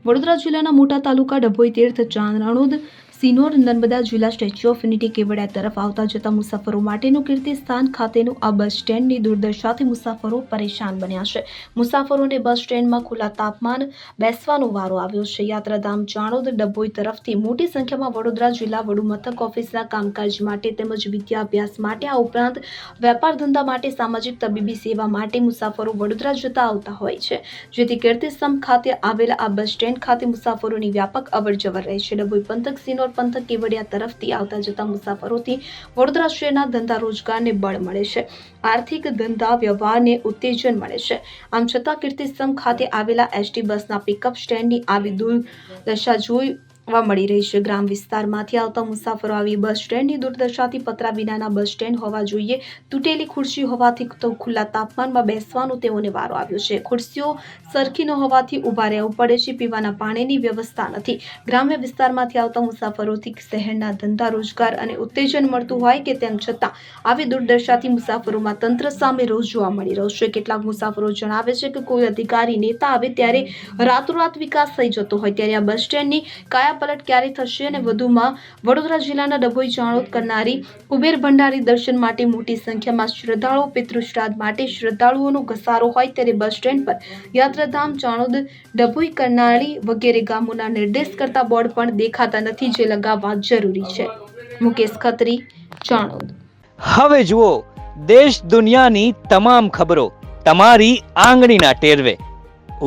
વડોદરા જિલ્લાના મોટા તાલુકા ડભોઈ તીર્થ ચાંદરાણોદ સિનોર નર્મદા જિલ્લા સ્ટેચ્યુ ઓફ યુનિટી કેવડિયા તરફ આવતા જતા મુસાફરો માટેનું કીર્તિ સ્થાન ખાતેનું આ બસ સ્ટેન્ડની દુર્દશાથી મુસાફરો પરેશાન બન્યા છે. મુસાફરોને બસ સ્ટેન્ડમાં ખુલ્લા તાપમાન બેસવાનો વારો આવ્યો છે. યાત્રાધામ ચાણોદ ડભોઈ તરફથી મોટી સંખ્યામાં વડોદરા જિલ્લા વડુ મથક ઓફિસના કામકાજ માટે તેમજ વિદ્યાભ્યાસ માટે આ ઉપરાંત વેપાર ધંધા માટે સામાજિક તબીબી સેવા માટે મુસાફરો વડોદરા જતા આવતા હોય છે, જેથી કીર્તિસ્તંભ ખાતે આવેલા આ બસ સ્ટેન્ડ ખાતે મુસાફરોની વ્યાપક અવરજવર રહે છે. ડભોઈ પંથક સિનોર પંથક કેવડિયા તરફથી આવતા જતા મુસાફરોથી વડોદરા શહેરના ધંધા રોજગારને બળ મળે છે, આર્થિક ધંધા વ્યવહારને ઉત્તેજન મળે છે. આમ છતાં કીર્તિસ્તંભ ખાતે આવેલા એસટી બસના પિકઅપ સ્ટેન્ડની આવી દુર્દશા જોવા મળી રહી છે. ગ્રામ વિસ્તારમાંથી આવતા મુસાફરો આવી બસ સ્ટેન્ડની દુર્દશાથી પતરા વિનાના બસ સ્ટેન્ડ હોવા જોઈએ, તૂટેલી ખુરશી હોવાથી તો ખુલ્લા તાપમાનમાં બેસવાનો તેઓને વારો આવ્યો છે. ખુરશીઓ સરખી ન હોવાથી ઊભા રહેવું પડે છે. પીવાના પાણીની વ્યવસ્થા નથી. ગ્રામ્ય વિસ્તારમાંથી આવતા મુસાફરોથી શહેરના ધંધા રોજગાર અને ઉત્તેજન મળતું હોય કે તેમ છતાં આવી દુર્દશાથી મુસાફરોમાં તંત્ર સામે રોષ જોવા મળી રહ્યો છે. કેટલાક મુસાફરો જણાવે છે કે કોઈ અધિકારી નેતા આવે ત્યારે રાતોરાત વિકાસ થઈ જતો હોય, ત્યારે આ બસ સ્ટેન્ડની કાયાપલટ ક્યારે થશે? અને વધુમાં વડોદરા જિલ્લાના ડભોઈ ચાણોદ કરનારી કુબેર ભંડારી દર્શન માટે મોટી સંખ્યામાં શ્રદ્ધાળુઓ, પિતૃશ્રાદ્ધ માટે શ્રદ્ધાળુઓનો ઘસારો હોય ત્યારે બસ સ્ટેન્ડ પર યાત્રાધામ ચાણોદ ડભોઈ કરનાળી વગેરે ગામોના નિર્દેશ કરતા બોર્ડ પણ દેખાતા નથી, જે લગાવવા જરૂરી છે. મુકેશ ખત્રી, ચાણોદ. હવે જુઓ દેશ દુનિયાની તમામ ખબરો તમારી આંગળીના ટેરવે.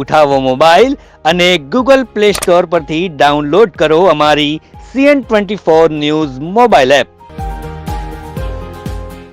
ઉઠાવો મોબાઈલ અને ગૂગલ પ્લે સ્ટોર પરથી ડાઉનલોડ કરો અમારી CN24 ન્યૂઝ મોબાઈલ એપ.